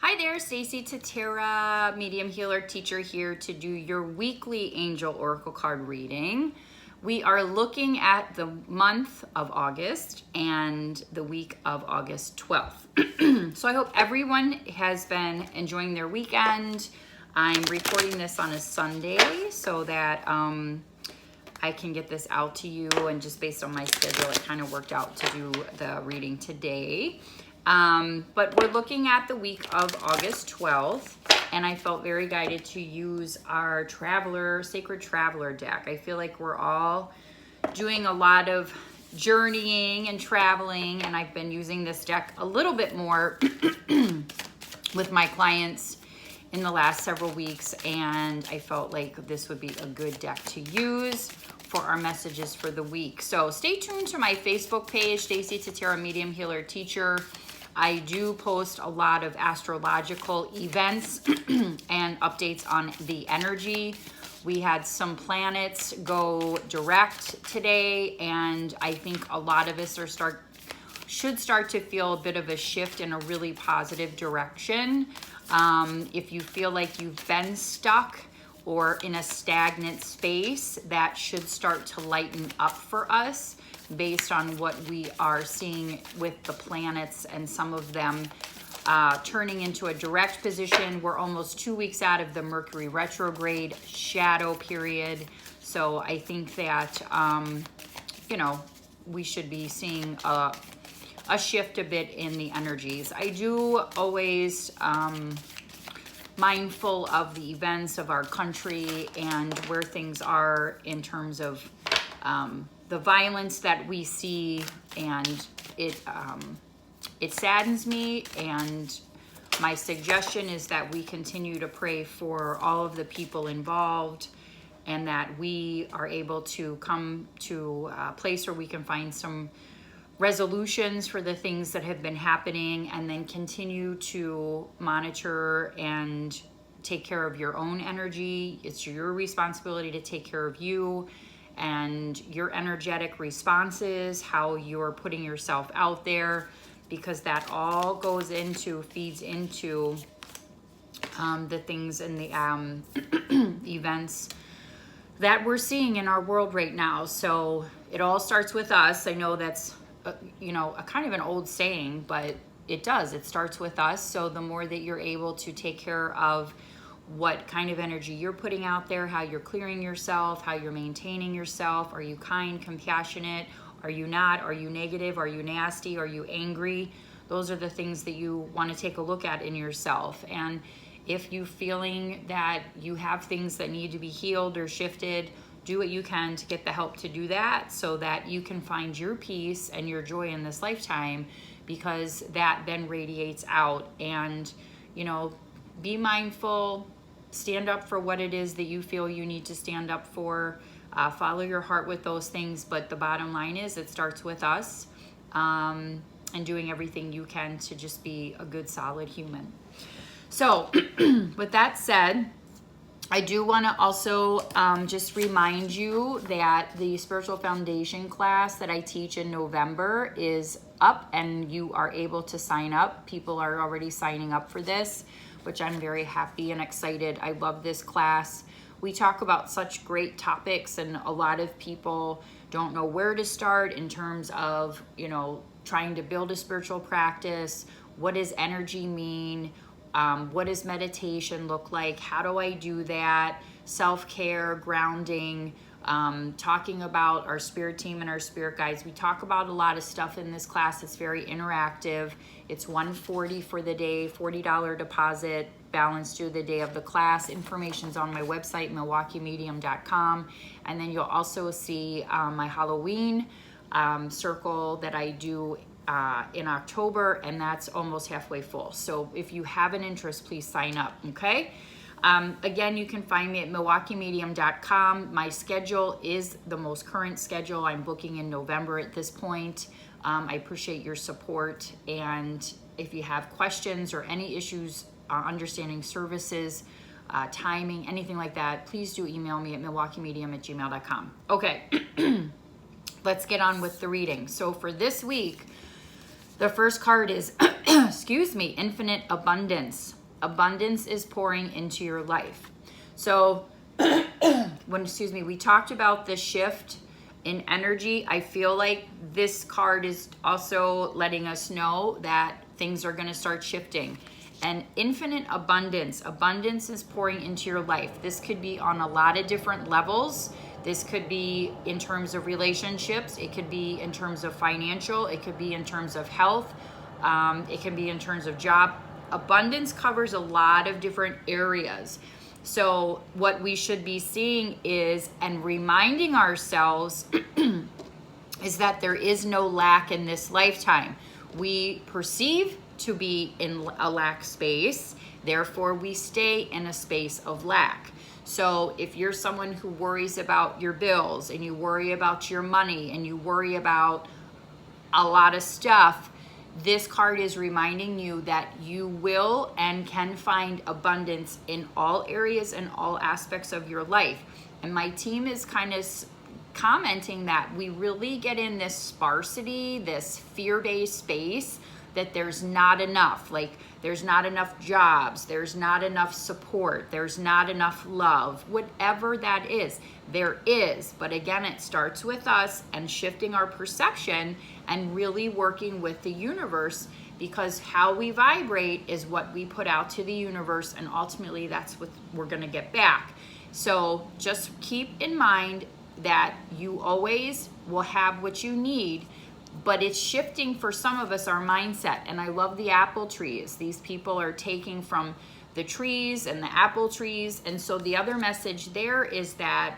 Hi there, Stacie Tatera, medium healer teacher here to do your weekly angel oracle card reading. We are looking at the month of August and the week of August 12th. So I hope everyone has been enjoying their weekend. I'm recording this on a Sunday so that I can get this out to you, and just based on my schedule, it kind of worked out to do the reading today. But we're looking at the week of August 12th, and I felt very guided to use our Sacred Traveler deck. I feel like we're all doing a lot of journeying and traveling, and I've been using this deck a little bit more with my clients in the last several weeks, and I felt like this would be a good deck to use for our messages for the week. So stay tuned to my Facebook page, Stacie Tatera, Medium Healer Teacher. I do post a lot of astrological events and updates on the energy. We had some planets go direct today, and I think a lot of us should start to feel a bit of a shift in a really positive direction. If you feel like you've been stuck or in a stagnant space, that should start to lighten up for us based on what we are seeing with the planets, and some of them turning into a direct position. We're almost 2 weeks out of the Mercury retrograde shadow period. So I think that, we should be seeing a shift a bit in the energies. I do always mindful of the events of our country and where things are in terms of the violence that we see, and it saddens me. And my suggestion is that we continue to pray for all of the people involved, and that we are able to come to a place where we can find some resolutions for the things that have been happening, and then continue to monitor and take care of your own energy. It's your responsibility to take care of you and your energetic responses, how you're putting yourself out there, because that all feeds into the things and the events that we're seeing in our world right now. So it all starts with us. I know that's a kind of an old saying, but it does. It starts with us. So the more that you're able to take care of what kind of energy you're putting out there, how you're clearing yourself, how you're maintaining yourself. Are you kind, compassionate? Are you not? Are you negative? Are you nasty? Are you angry? Those are the things that you want to take a look at in yourself. And if you're feeling that you have things that need to be healed or shifted, do what you can to get the help to do that, so that you can find your peace and your joy in this lifetime, because that then radiates out. And, be mindful, stand up for what it is that you feel you need to stand up for, follow your heart with those things. But the bottom line is, it starts with us, and doing everything you can to just be a good, solid human. So with that said, I do want to also just remind you that the Spiritual Foundation class that I teach in November is up, and you are able to sign up. People are already signing up for this, which I'm very happy and excited. I love this class. We talk about such great topics, and a lot of people don't know where to start in terms of, trying to build a spiritual practice. What does energy mean? What does meditation look like? How do I do that? Self-care, grounding, talking about our spirit team and our spirit guides. We talk about a lot of stuff in this class. It's very interactive. It's $140 for the day, $40 deposit, balance due the day of the class. Information's on my website, milwaukeemedium.com. And then you'll also see my Halloween circle that I do in October, and that's almost halfway full. So if you have an interest, please sign up, okay? Again, you can find me at milwaukeemedium.com. My schedule is the most current schedule. I'm booking in November at this point. I appreciate your support, and if you have questions or any issues understanding services, timing, anything like that, please do email me at milwaukeemedium@gmail.com. Okay, let's get on with the reading. So for this week, The first card is, excuse me, infinite abundance. Abundance is pouring into your life. So we talked about the shift in energy. I feel like this card is also letting us know that things are going to start shifting. And infinite abundance. Abundance is pouring into your life. This could be on a lot of different levels. This could be in terms of relationships. It could be in terms of financial. It could be in terms of health. It can be in terms of job. Abundance covers a lot of different areas. So what we should be seeing is, and reminding ourselves, is that there is no lack in this lifetime. We perceive to be in a lack space, therefore we stay in a space of lack. So if you're someone who worries about your bills, and you worry about your money, and you worry about a lot of stuff, this card is reminding you that you will and can find abundance in all areas and all aspects of your life. And my team is kind of commenting that we really get in this sparsity, this fear-based space, that there's not enough. Like, there's not enough jobs, there's not enough support, there's not enough love, whatever that is. There is, but again, it starts with us and shifting our perception and really working with the universe, because how we vibrate is what we put out to the universe, and ultimately that's what we're going to get back. So just keep in mind that you always will have what you need, but it's shifting for some of us, our mindset. And I love the apple trees. These people are taking from the trees and the apple trees. And so the other message there is that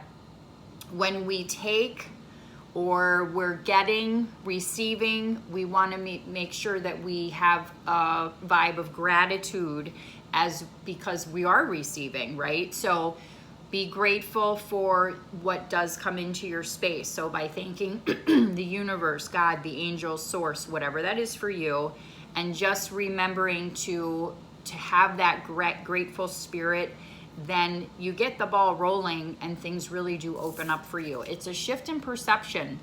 when we take, or we're getting, receiving, we want to make sure that we have a vibe of gratitude, because we are receiving, right? So be grateful for what does come into your space. So by thanking the universe, God, the angels, source, whatever that is for you, and just remembering to have that grateful spirit, then you get the ball rolling and things really do open up for you. It's a shift in perception.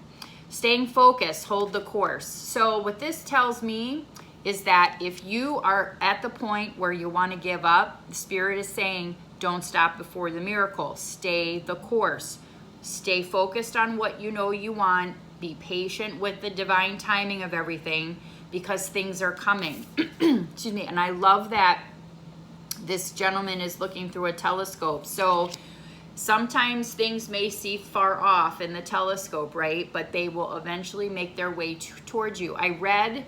Staying focused, hold the course. So what this tells me is that if you are at the point where you want to give up, the Spirit is saying, don't stop before the miracle. Stay the course. Stay focused on what you know you want. Be patient with the divine timing of everything, because things are coming. Excuse me. And I love that this gentleman is looking through a telescope. So sometimes things may seem far off in the telescope, right? But they will eventually make their way towards you. I read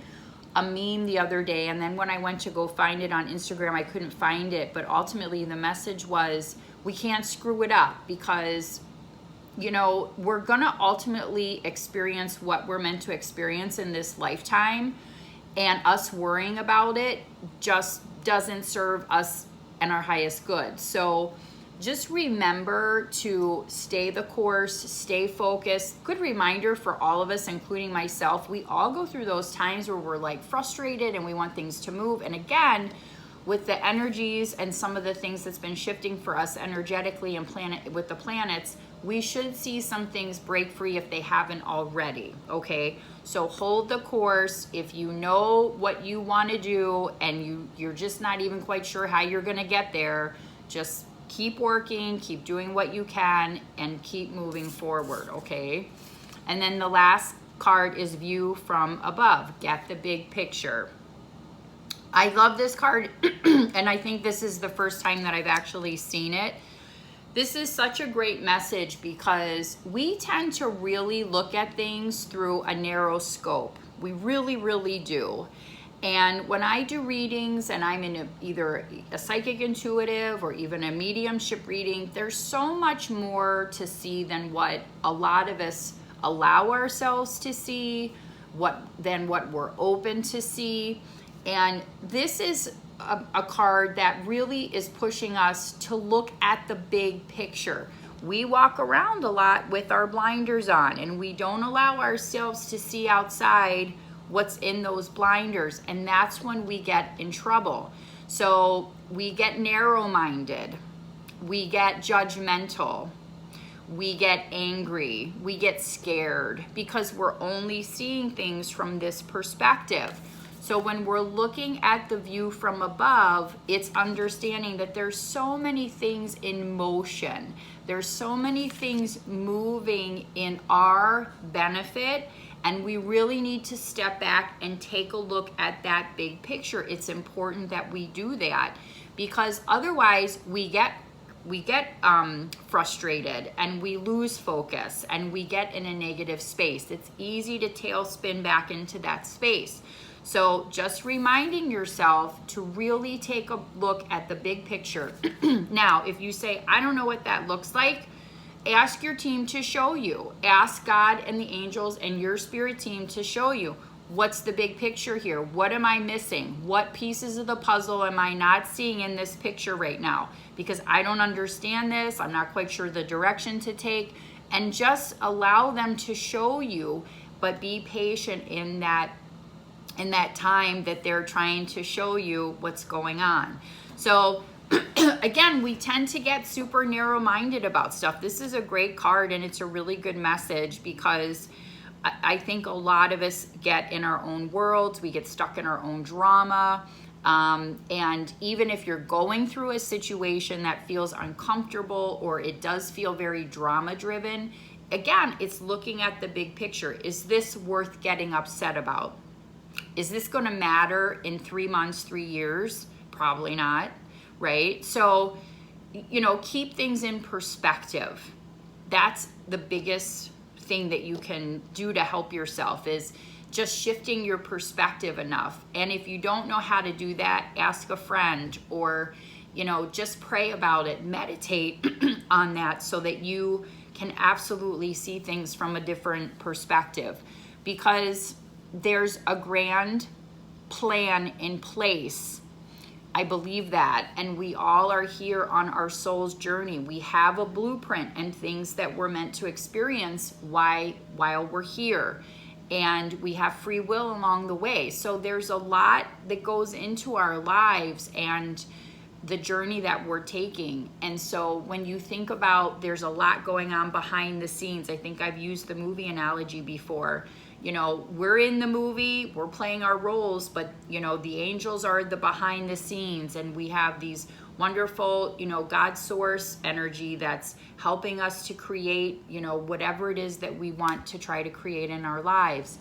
a meme the other day, and then when I went to go find it on Instagram, I couldn't find it. But ultimately the message was, we can't screw it up, because we're gonna ultimately experience what we're meant to experience in this lifetime, and us worrying about it just doesn't serve us and our highest good. So just remember to stay the course, stay focused. Good reminder for all of us, including myself. We all go through those times where we're like frustrated and we want things to move. And again, with the energies and some of the things that's been shifting for us energetically and with the planets, we should see some things break free if they haven't already, okay? So hold the course. If you know what you want to do and you're just not even quite sure how you're going to get there, just keep working, keep doing what you can, and keep moving forward, okay? And then the last card is view from above. Get the big picture. I love this card, and I think this is the first time that I've actually seen it. This is such a great message, because we tend to really look at things through a narrow scope. We really, really do. And when I do readings and I'm in either a psychic intuitive or even a mediumship reading, there's so much more to see than what a lot of us allow ourselves to see, than what we're open to see. And this is a card that really is pushing us to look at the big picture. We walk around a lot with our blinders on, and we don't allow ourselves to see outside what's in those blinders, and that's when we get in trouble. So we get narrow-minded, we get judgmental, we get angry, we get scared, because we're only seeing things from this perspective. So when we're looking at the view from above, it's understanding that there's so many things in motion. There's so many things moving in our benefit, and we really need to step back and take a look at that big picture. It's important that we do that, because otherwise we get frustrated and we lose focus and we get in a negative space. It's easy to tailspin back into that space. So just reminding yourself to really take a look at the big picture. Now, if you say, I don't know what that looks like, ask your team to show you. Ask God and the angels and your spirit team to show you. What's the big picture here? What am I missing? What pieces of the puzzle am I not seeing in this picture right now? Because I don't understand this. I'm not quite sure the direction to take. And just allow them to show you, but be patient in that time that they're trying to show you what's going on. So again, we tend to get super narrow-minded about stuff. This is a great card, and it's a really good message, because I think a lot of us get in our own worlds. We get stuck in our own drama. And even if you're going through a situation that feels uncomfortable, or it does feel very drama-driven, again, it's looking at the big picture. Is this worth getting upset about? Is this going to matter in 3 months, 3 years? Probably not, right? So, keep things in perspective. That's the biggest thing that you can do to help yourself, is just shifting your perspective enough. And if you don't know how to do that, ask a friend, or, just pray about it, meditate on that, so that you can absolutely see things from a different perspective. Because there's a grand plan in place. I believe that. And we all are here on our soul's journey. We have a blueprint and things that we're meant to experience while we're here. And we have free will along the way. So there's a lot that goes into our lives and the journey that we're taking. And so when you think about, there's a lot going on behind the scenes. I think I've used the movie analogy before. We're in the movie, we're playing our roles, but, the angels are the behind the scenes, and we have these wonderful, God source energy that's helping us to create, whatever it is that we want to try to create in our lives.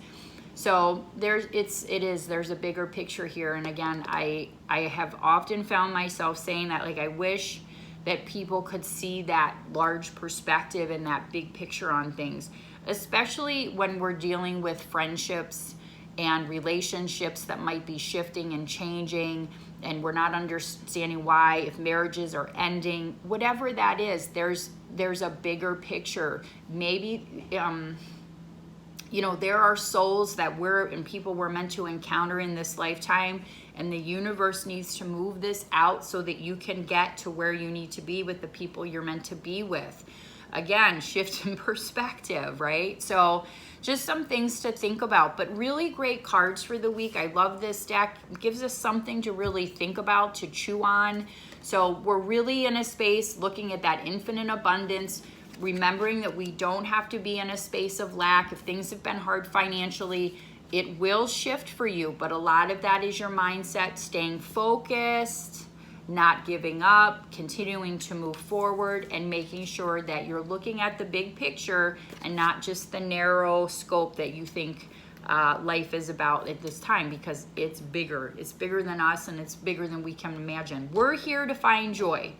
So there's a bigger picture here. And again, I have often found myself saying that, I wish that people could see that large perspective and that big picture on things, especially when we're dealing with friendships and relationships that might be shifting and changing, and we're not understanding why, if marriages are ending, whatever that is, there's a bigger picture. Maybe, there are souls that people we're meant to encounter in this lifetime, and the universe needs to move this out so that you can get to where you need to be with the people you're meant to be with. Again, shift in perspective, right? So just some things to think about, but really great cards for the week. I love this deck. It gives us something to really think about, to chew on. So we're really in a space looking at that infinite abundance, remembering that we don't have to be in a space of lack. If things have been hard financially, it will shift for you, but a lot of that is your mindset, staying focused, not giving up, continuing to move forward, and making sure that you're looking at the big picture and not just the narrow scope that you think life is about at this time, because it's bigger. It's bigger than us, and it's bigger than we can imagine. We're here to find joy.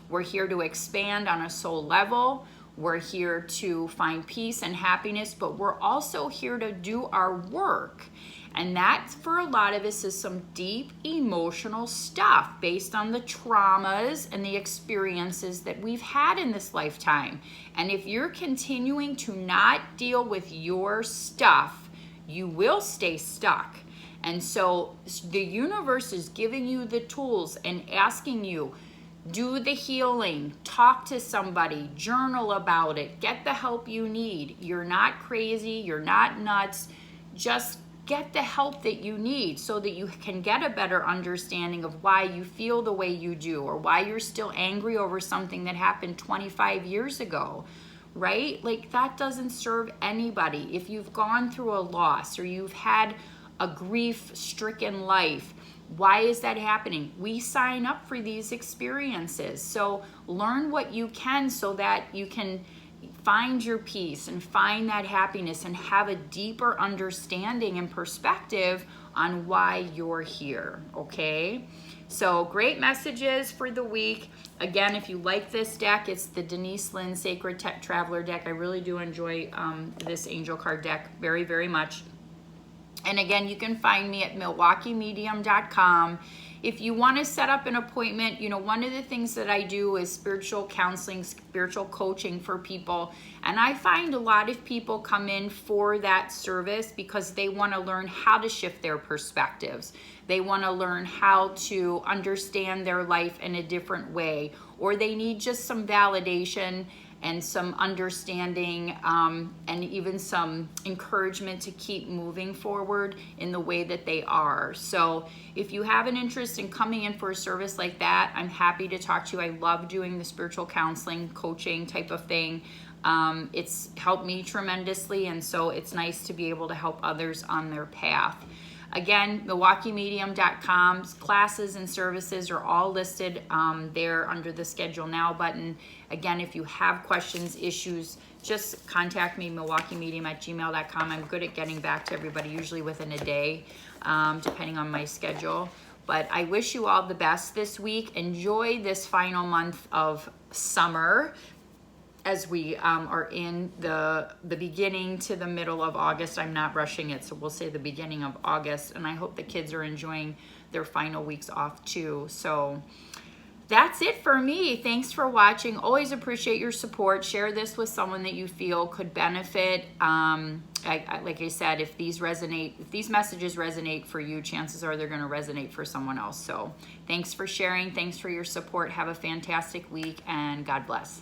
We're here to expand on a soul level. We're here to find peace and happiness, but we're also here to do our work. And that, for a lot of us, is some deep emotional stuff based on the traumas and the experiences that we've had in this lifetime. And if you're continuing to not deal with your stuff, you will stay stuck. And so the universe is giving you the tools and asking you, do the healing, talk to somebody, journal about it, get the help you need. You're not crazy, you're not nuts. Just get the help that you need so that you can get a better understanding of why you feel the way you do, or why you're still angry over something that happened 25 years ago, right? That doesn't serve anybody. If you've gone through a loss, or you've had a grief-stricken life. Why is that happening? We sign up for these experiences. So learn what you can so that you can find your peace and find that happiness and have a deeper understanding and perspective on why you're here, okay? So great messages for the week. Again, if you like this deck, it's the Denise Linn Sacred Traveler deck. I really do enjoy this angel card deck very, very much. And again, you can find me at milwaukeemedium.com. If you want to set up an appointment, you know, one of the things that I do is spiritual counseling, spiritual coaching for people. And I find a lot of people come in for that service because they want to learn how to shift their perspectives. They want to learn how to understand their life in a different way, or they need just some validation and some understanding and even some encouragement to keep moving forward in the way that they are. So if you have an interest in coming in for a service like that, I'm happy to talk to you. I love doing the spiritual counseling, coaching type of thing. It's helped me tremendously, and so it's nice to be able to help others on their path. Again, milwaukeemedium.com's classes and services are all listed there under the Schedule Now button. Again, if you have questions, issues, just contact me, milwaukeemedium@gmail.com. I'm good at getting back to everybody, usually within a day, depending on my schedule. But I wish you all the best this week. Enjoy this final month of summer, as we are in the beginning to the middle of August. I'm not rushing it, so we'll say the beginning of August, and I hope the kids are enjoying their final weeks off too. So that's it for me. Thanks for watching. Always appreciate your support. Share this with someone that you feel could benefit. Like I said, if these messages resonate for you, chances are they're going to resonate for someone else. So thanks for sharing. Thanks for your support. Have a fantastic week, and God bless.